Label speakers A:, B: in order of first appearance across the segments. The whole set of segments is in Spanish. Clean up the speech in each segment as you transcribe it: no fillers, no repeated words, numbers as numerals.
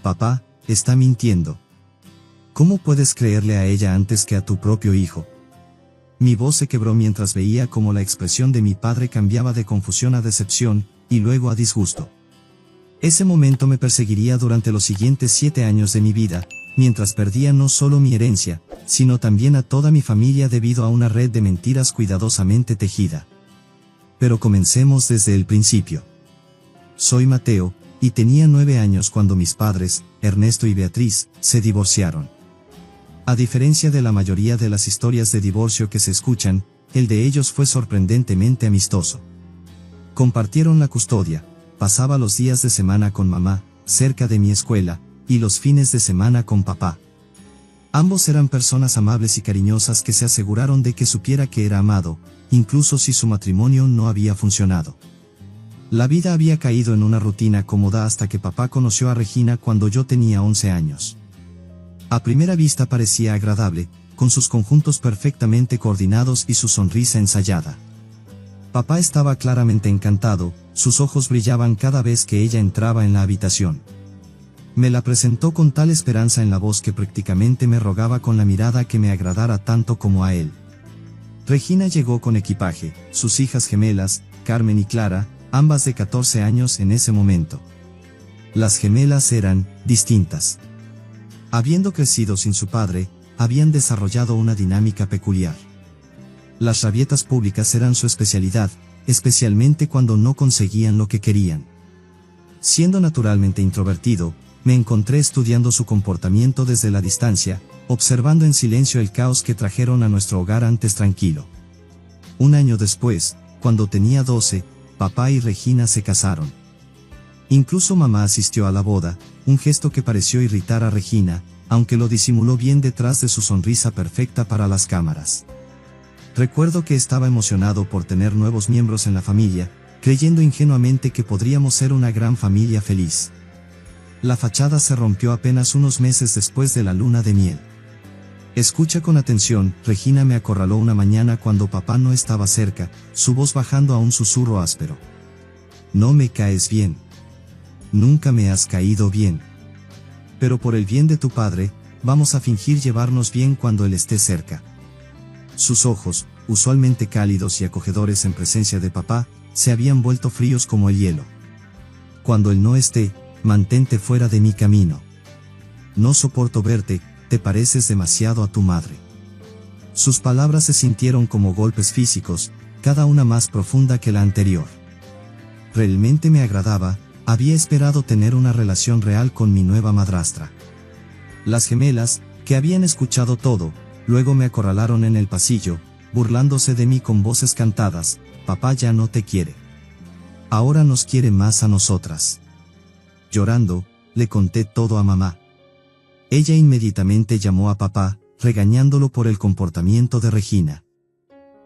A: Papá, está mintiendo. ¿Cómo puedes creerle a ella antes que a tu propio hijo? Mi voz se quebró mientras veía cómo la expresión de mi padre cambiaba de confusión a decepción, y luego a disgusto. Ese momento me perseguiría durante los siguientes 7 años de mi vida, mientras perdía no solo mi herencia, sino también a toda mi familia debido a una red de mentiras cuidadosamente tejida. Pero comencemos desde el principio. Soy Mateo, y tenía 9 años cuando mis padres, Ernesto y Beatriz, se divorciaron. A diferencia de la mayoría de las historias de divorcio que se escuchan, el de ellos fue sorprendentemente amistoso. Compartieron la custodia, pasaba los días de semana con mamá, cerca de mi escuela, y los fines de semana con papá. Ambos eran personas amables y cariñosas que se aseguraron de que supiera que era amado, incluso si su matrimonio no había funcionado. La vida había caído en una rutina cómoda hasta que papá conoció a Regina cuando yo tenía 11 años. A primera vista parecía agradable, con sus conjuntos perfectamente coordinados y su sonrisa ensayada. Papá estaba claramente encantado, sus ojos brillaban cada vez que ella entraba en la habitación. Me la presentó con tal esperanza en la voz que prácticamente me rogaba con la mirada que me agradara tanto como a él. Regina llegó con equipaje, sus hijas gemelas, Carmen y Clara, ambas de 14 años en ese momento. Las gemelas eran distintas. Habiendo crecido sin su padre, habían desarrollado una dinámica peculiar. Las rabietas públicas eran su especialidad, especialmente cuando no conseguían lo que querían. Siendo naturalmente introvertido, me encontré estudiando su comportamiento desde la distancia, observando en silencio el caos que trajeron a nuestro hogar antes tranquilo. Un año después, cuando tenía 12, papá y Regina se casaron. Incluso mamá asistió a la boda, un gesto que pareció irritar a Regina, aunque lo disimuló bien detrás de su sonrisa perfecta para las cámaras. Recuerdo que estaba emocionado por tener nuevos miembros en la familia, creyendo ingenuamente que podríamos ser una gran familia feliz. La fachada se rompió apenas unos meses después de la luna de miel. Escucha con atención, Regina me acorraló una mañana cuando papá no estaba cerca, su voz bajando a un susurro áspero. No me caes bien. Nunca me has caído bien. Pero por el bien de tu padre, vamos a fingir llevarnos bien cuando él esté cerca. Sus ojos, usualmente cálidos y acogedores en presencia de papá, se habían vuelto fríos como el hielo. Cuando él no esté, mantente fuera de mi camino. No soporto verte, te pareces demasiado a tu madre. Sus palabras se sintieron como golpes físicos, cada una más profunda que la anterior. Realmente me agradaba, había esperado tener una relación real con mi nueva madrastra. Las gemelas, que habían escuchado todo, luego me acorralaron en el pasillo, burlándose de mí con voces cantadas: papá ya no te quiere. Ahora nos quiere más a nosotras. Llorando, le conté todo a mamá. Ella inmediatamente llamó a papá, regañándolo por el comportamiento de Regina.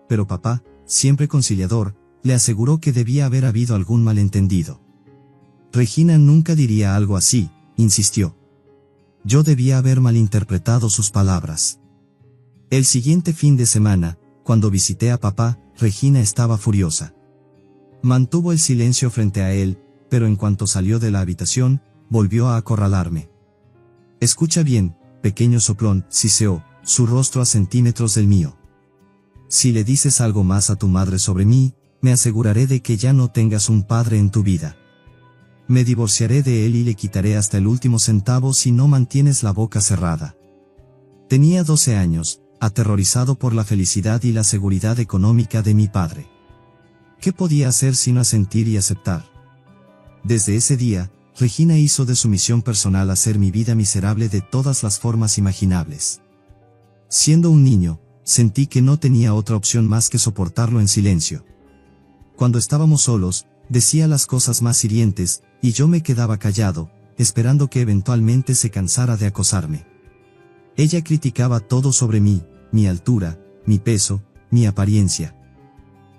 A: Pero papá, siempre conciliador, le aseguró que debía haber habido algún malentendido. Regina nunca diría algo así, insistió. Yo debía haber malinterpretado sus palabras. El siguiente fin de semana, cuando visité a papá, Regina estaba furiosa. Mantuvo el silencio frente a él, pero en cuanto salió de la habitación, volvió a acorralarme. Escucha bien, pequeño soplón, siseó, su rostro a centímetros del mío. Si le dices algo más a tu madre sobre mí, me aseguraré de que ya no tengas un padre en tu vida. Me divorciaré de él y le quitaré hasta el último centavo si no mantienes la boca cerrada. Tenía 12 años, aterrorizado por la felicidad y la seguridad económica de mi padre. ¿Qué podía hacer sino asentir y aceptar? Desde ese día, Regina hizo de su misión personal hacer mi vida miserable de todas las formas imaginables. Siendo un niño, sentí que no tenía otra opción más que soportarlo en silencio. Cuando estábamos solos, decía las cosas más hirientes, y yo me quedaba callado, esperando que eventualmente se cansara de acosarme. Ella criticaba todo sobre mí, mi altura, mi peso, mi apariencia.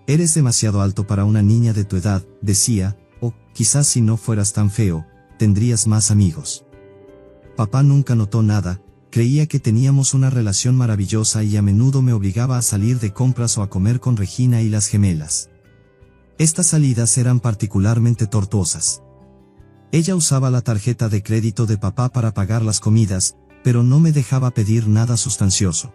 A: Eres demasiado alto para una niña de tu edad, decía, o, quizás si no fueras tan feo, tendrías más amigos. Papá nunca notó nada, creía que teníamos una relación maravillosa y a menudo me obligaba a salir de compras o a comer con Regina y las gemelas. Estas salidas eran particularmente tortuosas. Ella usaba la tarjeta de crédito de papá para pagar las comidas, pero no me dejaba pedir nada sustancioso.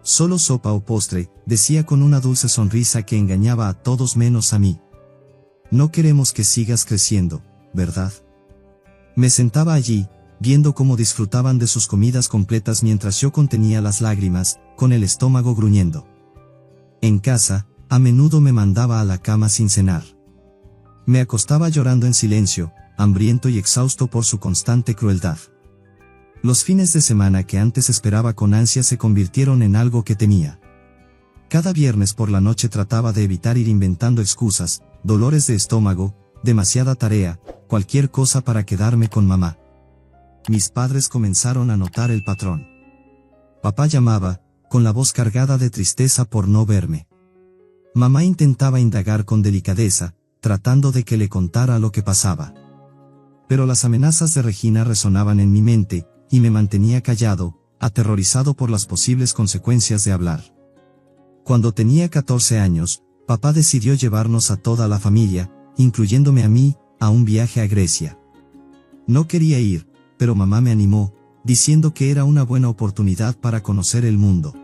A: Solo sopa o postre, decía con una dulce sonrisa que engañaba a todos menos a mí. No queremos que sigas creciendo, ¿verdad? Me sentaba allí, viendo cómo disfrutaban de sus comidas completas mientras yo contenía las lágrimas, con el estómago gruñendo. En casa, a menudo me mandaba a la cama sin cenar. Me acostaba llorando en silencio, hambriento y exhausto por su constante crueldad. Los fines de semana que antes esperaba con ansia se convirtieron en algo que temía. Cada viernes por la noche trataba de evitar ir inventando excusas, dolores de estómago, demasiada tarea, cualquier cosa para quedarme con mamá. Mis padres comenzaron a notar el patrón. Papá llamaba, con la voz cargada de tristeza por no verme. Mamá intentaba indagar con delicadeza, tratando de que le contara lo que pasaba. Pero las amenazas de Regina resonaban en mi mente, y me mantenía callado, aterrorizado por las posibles consecuencias de hablar. Cuando tenía 14 años, papá decidió llevarnos a toda la familia, incluyéndome a mí, a un viaje a Grecia. No quería ir, pero mamá me animó, diciendo que era una buena oportunidad para conocer el mundo.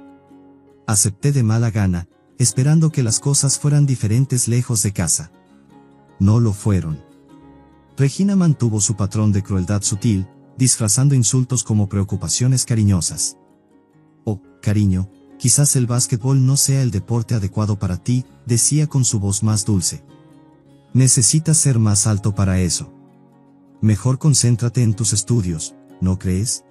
A: Acepté de mala gana, esperando que las cosas fueran diferentes lejos de casa. No lo fueron. Regina mantuvo su patrón de crueldad sutil, disfrazando insultos como preocupaciones cariñosas. Oh, cariño, quizás el básquetbol no sea el deporte adecuado para ti, decía con su voz más dulce. Necesitas ser más alto para eso. Mejor concéntrate en tus estudios, ¿no crees?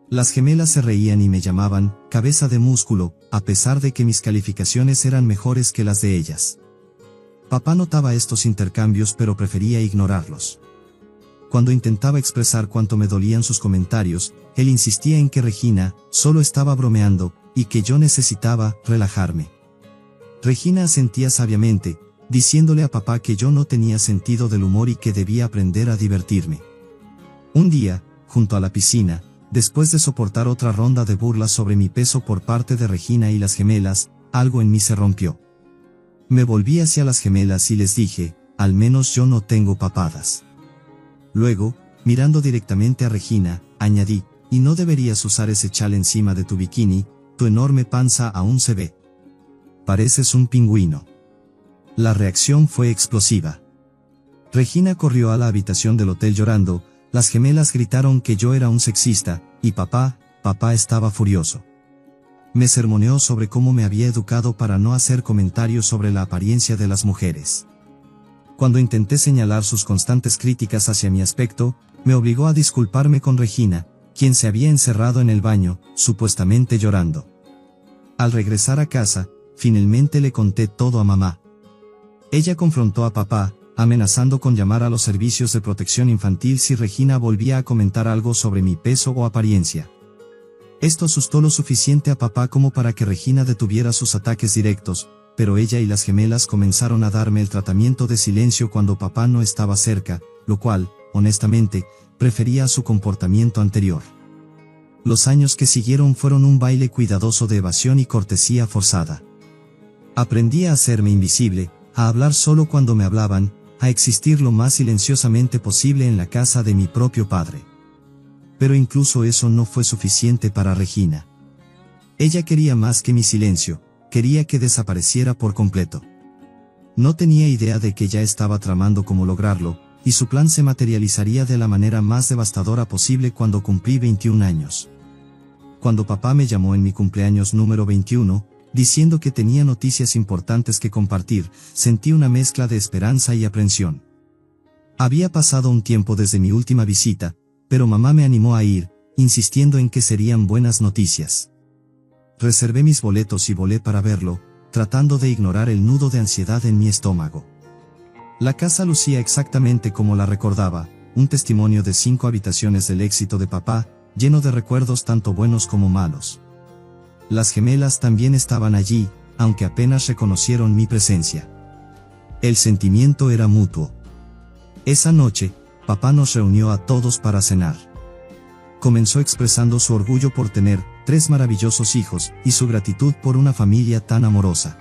A: Las gemelas se reían y me llamaban cabeza de músculo, a pesar de que mis calificaciones eran mejores que las de ellas. Papá notaba estos intercambios pero prefería ignorarlos. Cuando intentaba expresar cuánto me dolían sus comentarios, él insistía en que Regina solo estaba bromeando, y que yo necesitaba relajarme. Regina asentía sabiamente, diciéndole a papá que yo no tenía sentido del humor y que debía aprender a divertirme. Un día, junto a la piscina, después de soportar otra ronda de burlas sobre mi peso por parte de Regina y las gemelas, algo en mí se rompió. Me volví hacia las gemelas y les dije, al menos yo no tengo papadas. Luego, mirando directamente a Regina, añadí, y no deberías usar ese chal encima de tu bikini, tu enorme panza aún se ve. Pareces un pingüino. La reacción fue explosiva. Regina corrió a la habitación del hotel llorando, las gemelas gritaron que yo era un sexista, y papá estaba furioso. Me sermoneó sobre cómo me había educado para no hacer comentarios sobre la apariencia de las mujeres. Cuando intenté señalar sus constantes críticas hacia mi aspecto, me obligó a disculparme con Regina, quien se había encerrado en el baño, supuestamente llorando. Al regresar a casa, finalmente le conté todo a mamá. Ella confrontó a papá, amenazando con llamar a los servicios de protección infantil si Regina volvía a comentar algo sobre mi peso o apariencia. Esto asustó lo suficiente a papá como para que Regina detuviera sus ataques directos, pero ella y las gemelas comenzaron a darme el tratamiento de silencio cuando papá no estaba cerca, lo cual, honestamente, prefería a su comportamiento anterior. Los años que siguieron fueron un baile cuidadoso de evasión y cortesía forzada. Aprendí a hacerme invisible, a hablar solo cuando me hablaban, a existir lo más silenciosamente posible en la casa de mi propio padre. Pero incluso eso no fue suficiente para Regina. Ella quería más que mi silencio, quería que desapareciera por completo. No tenía idea de que ya estaba tramando cómo lograrlo, y su plan se materializaría de la manera más devastadora posible cuando cumplí 21 años. Cuando papá me llamó en mi cumpleaños número 21, diciendo que tenía noticias importantes que compartir, sentí una mezcla de esperanza y aprensión. Había pasado un tiempo desde mi última visita, pero mamá me animó a ir, insistiendo en que serían buenas noticias. Reservé mis boletos y volé para verlo, tratando de ignorar el nudo de ansiedad en mi estómago. La casa lucía exactamente como la recordaba, un testimonio de 5 habitaciones del éxito de papá, lleno de recuerdos tanto buenos como malos. Las gemelas también estaban allí, aunque apenas reconocieron mi presencia. El sentimiento era mutuo. Esa noche, papá nos reunió a todos para cenar. Comenzó expresando su orgullo por tener 3 maravillosos hijos, y su gratitud por una familia tan amorosa.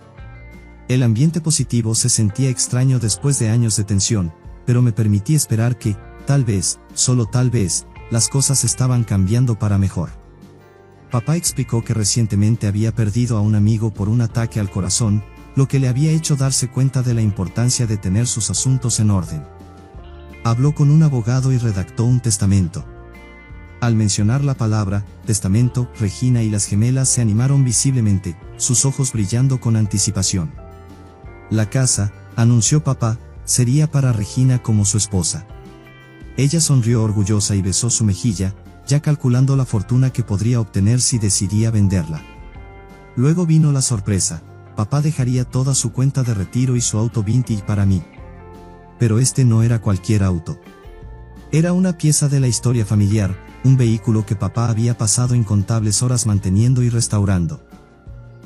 A: El ambiente positivo se sentía extraño después de años de tensión, pero me permití esperar que, tal vez, solo tal vez, las cosas estaban cambiando para mejor. Papá explicó que recientemente había perdido a un amigo por un ataque al corazón, lo que le había hecho darse cuenta de la importancia de tener sus asuntos en orden. Habló con un abogado y redactó un testamento. Al mencionar la palabra testamento, Regina y las gemelas se animaron visiblemente, sus ojos brillando con anticipación. La casa, anunció papá, sería para Regina como su esposa. Ella sonrió orgullosa y besó su mejilla, ya calculando la fortuna que podría obtener si decidía venderla. Luego vino la sorpresa: papá dejaría toda su cuenta de retiro y su auto vintage para mí. Pero este no era cualquier auto. Era una pieza de la historia familiar, un vehículo que papá había pasado incontables horas manteniendo y restaurando.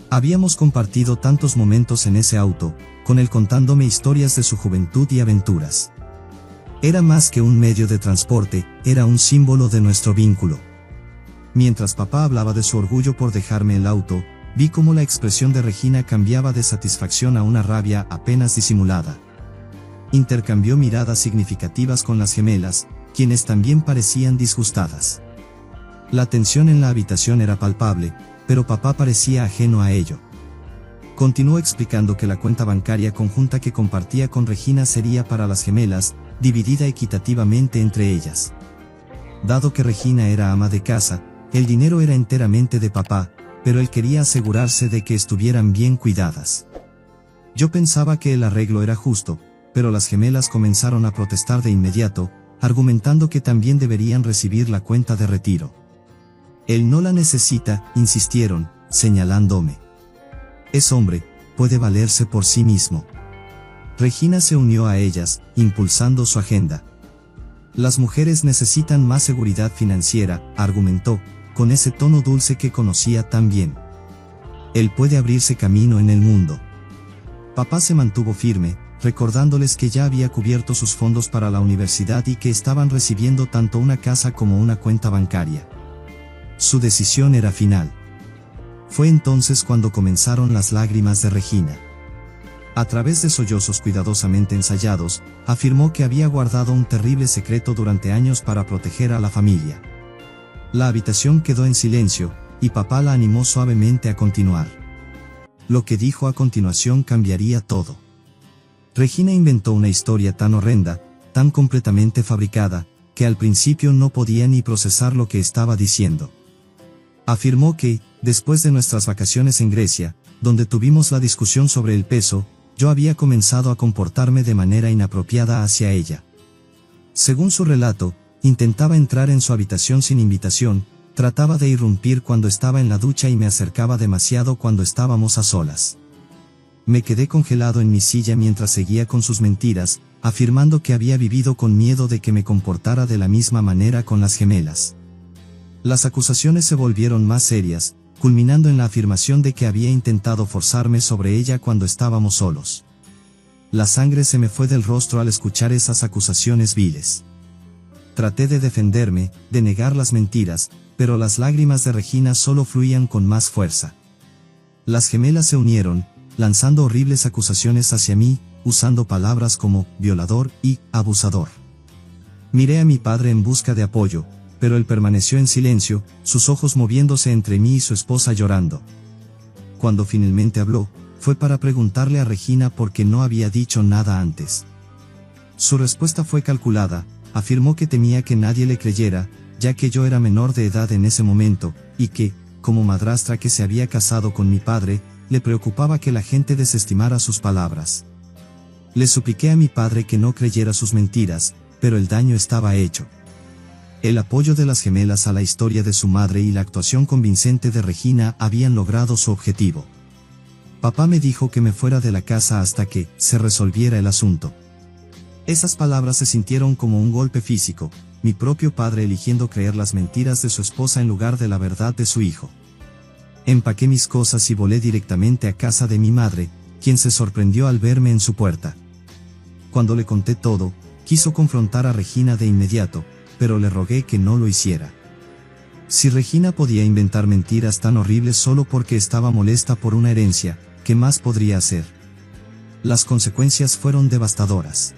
A: Habíamos compartido tantos momentos en ese auto, con él contándome historias de su juventud y aventuras. Era más que un medio de transporte, era un símbolo de nuestro vínculo. Mientras papá hablaba de su orgullo por dejarme el auto, vi cómo la expresión de Regina cambiaba de satisfacción a una rabia apenas disimulada. Intercambió miradas significativas con las gemelas, quienes también parecían disgustadas. La tensión en la habitación era palpable, pero papá parecía ajeno a ello. Continuó explicando que la cuenta bancaria conjunta que compartía con Regina sería para las gemelas, dividida equitativamente entre ellas. Dado que Regina era ama de casa, el dinero era enteramente de papá, pero él quería asegurarse de que estuvieran bien cuidadas. Yo pensaba que el arreglo era justo, pero las gemelas comenzaron a protestar de inmediato, argumentando que también deberían recibir la cuenta de retiro. Él no la necesita, insistieron, señalándome. Es hombre, puede valerse por sí mismo. Regina se unió a ellas, impulsando su agenda. Las mujeres necesitan más seguridad financiera, argumentó, con ese tono dulce que conocía tan bien. Él puede abrirse camino en el mundo. Papá se mantuvo firme, recordándoles que ya había cubierto sus fondos para la universidad y que estaban recibiendo tanto una casa como una cuenta bancaria. Su decisión era final. Fue entonces cuando comenzaron las lágrimas de Regina. A través de sollozos cuidadosamente ensayados, afirmó que había guardado un terrible secreto durante años para proteger a la familia. La habitación quedó en silencio, y papá la animó suavemente a continuar. Lo que dijo a continuación cambiaría todo. Regina inventó una historia tan horrenda, tan completamente fabricada, que al principio no podía ni procesar lo que estaba diciendo. Afirmó que, después de nuestras vacaciones en Grecia, donde tuvimos la discusión sobre el peso, yo había comenzado a comportarme de manera inapropiada hacia ella. Según su relato, intentaba entrar en su habitación sin invitación, trataba de irrumpir cuando estaba en la ducha y me acercaba demasiado cuando estábamos a solas. Me quedé congelado en mi silla mientras seguía con sus mentiras, afirmando que había vivido con miedo de que me comportara de la misma manera con las gemelas. Las acusaciones se volvieron más serias, culminando en la afirmación de que había intentado forzarme sobre ella cuando estábamos solos. La sangre se me fue del rostro al escuchar esas acusaciones viles. Traté de defenderme, de negar las mentiras, pero las lágrimas de Regina solo fluían con más fuerza. Las gemelas se unieron, lanzando horribles acusaciones hacia mí, usando palabras como violador y abusador. Miré a mi padre en busca de apoyo, pero él permaneció en silencio, sus ojos moviéndose entre mí y su esposa llorando. Cuando finalmente habló, fue para preguntarle a Regina por qué no había dicho nada antes. Su respuesta fue calculada, afirmó que temía que nadie le creyera, ya que yo era menor de edad en ese momento, y que, como madrastra que se había casado con mi padre, le preocupaba que la gente desestimara sus palabras. Le supliqué a mi padre que no creyera sus mentiras, pero el daño estaba hecho. El apoyo de las gemelas a la historia de su madre y la actuación convincente de Regina habían logrado su objetivo. Papá me dijo que me fuera de la casa hasta que se resolviera el asunto. Esas palabras se sintieron como un golpe físico, mi propio padre eligiendo creer las mentiras de su esposa en lugar de la verdad de su hijo. Empaqué mis cosas y volé directamente a casa de mi madre, quien se sorprendió al verme en su puerta. Cuando le conté todo, quiso confrontar a Regina de inmediato, pero le rogué que no lo hiciera. Si Regina podía inventar mentiras tan horribles solo porque estaba molesta por una herencia, ¿qué más podría hacer? Las consecuencias fueron devastadoras.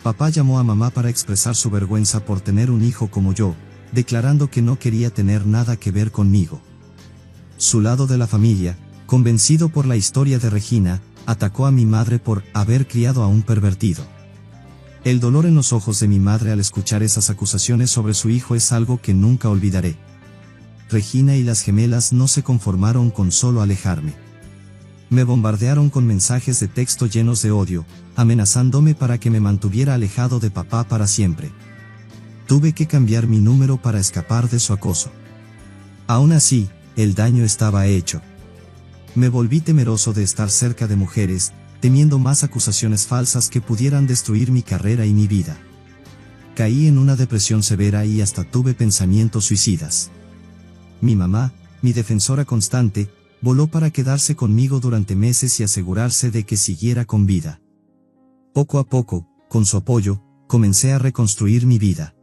A: Papá llamó a mamá para expresar su vergüenza por tener un hijo como yo, declarando que no quería tener nada que ver conmigo. Su lado de la familia, convencido por la historia de Regina, atacó a mi madre por haber criado a un pervertido. El dolor en los ojos de mi madre al escuchar esas acusaciones sobre su hijo es algo que nunca olvidaré. Regina y las gemelas no se conformaron con solo alejarme. Me bombardearon con mensajes de texto llenos de odio, amenazándome para que me mantuviera alejado de papá para siempre. Tuve que cambiar mi número para escapar de su acoso. Aún así, el daño estaba hecho. Me volví temeroso de estar cerca de mujeres, temiendo más acusaciones falsas que pudieran destruir mi carrera y mi vida. Caí en una depresión severa y hasta tuve pensamientos suicidas. Mi mamá, mi defensora constante, voló para quedarse conmigo durante meses y asegurarse de que siguiera con vida. Poco a poco, con su apoyo, comencé a reconstruir mi vida.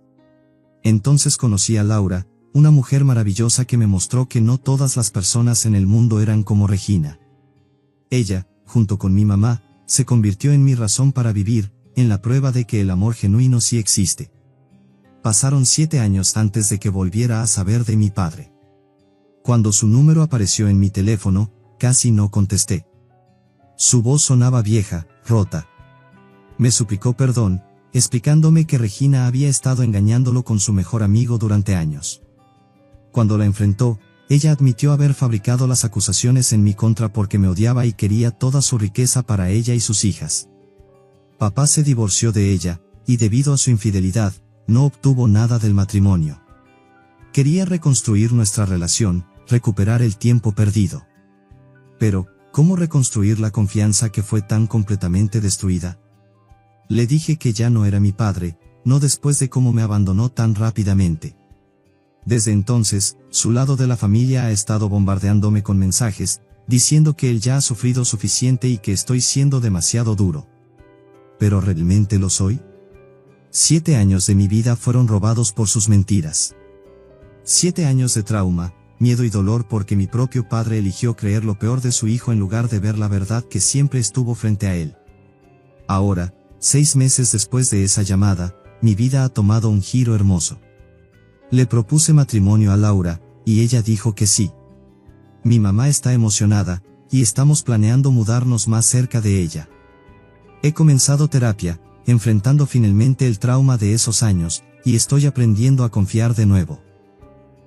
A: Entonces conocí a Laura, una mujer maravillosa que me mostró que no todas las personas en el mundo eran como Regina. Ella, junto con mi mamá, se convirtió en mi razón para vivir, en la prueba de que el amor genuino sí existe. Pasaron 7 años antes de que volviera a saber de mi padre. Cuando su número apareció en mi teléfono, casi no contesté. Su voz sonaba vieja, rota. Me suplicó perdón, explicándome que Regina había estado engañándolo con su mejor amigo durante años. Cuando la enfrentó, ella admitió haber fabricado las acusaciones en mi contra porque me odiaba y quería toda su riqueza para ella y sus hijas. Papá se divorció de ella, y debido a su infidelidad, no obtuvo nada del matrimonio. Quería reconstruir nuestra relación, recuperar el tiempo perdido. Pero, ¿cómo reconstruir la confianza que fue tan completamente destruida? Le dije que ya no era mi padre, no después de cómo me abandonó tan rápidamente. Desde entonces, su lado de la familia ha estado bombardeándome con mensajes, diciendo que él ya ha sufrido suficiente y que estoy siendo demasiado duro. ¿Pero realmente lo soy? 7 años de mi vida fueron robados por sus mentiras. 7 años de trauma, miedo y dolor porque mi propio padre eligió creer lo peor de su hijo en lugar de ver la verdad que siempre estuvo frente a él. Ahora, 6 meses después de esa llamada, mi vida ha tomado un giro hermoso. Le propuse matrimonio a Laura, y ella dijo que sí. Mi mamá está emocionada, y estamos planeando mudarnos más cerca de ella. He comenzado terapia, enfrentando finalmente el trauma de esos años, y estoy aprendiendo a confiar de nuevo.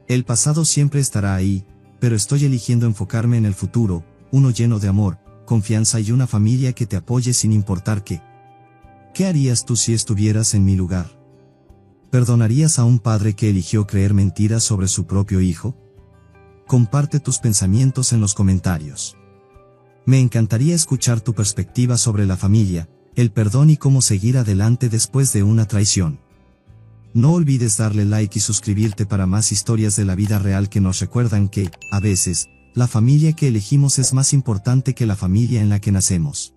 A: El pasado siempre estará ahí, pero estoy eligiendo enfocarme en el futuro, uno lleno de amor, confianza y una familia que te apoye sin importar qué. ¿Qué harías tú si estuvieras en mi lugar? ¿Perdonarías a un padre que eligió creer mentiras sobre su propio hijo? Comparte tus pensamientos en los comentarios. Me encantaría escuchar tu perspectiva sobre la familia, el perdón y cómo seguir adelante después de una traición. No olvides darle like y suscribirte para más historias de la vida real que nos recuerdan que, a veces, la familia que elegimos es más importante que la familia en la que nacemos.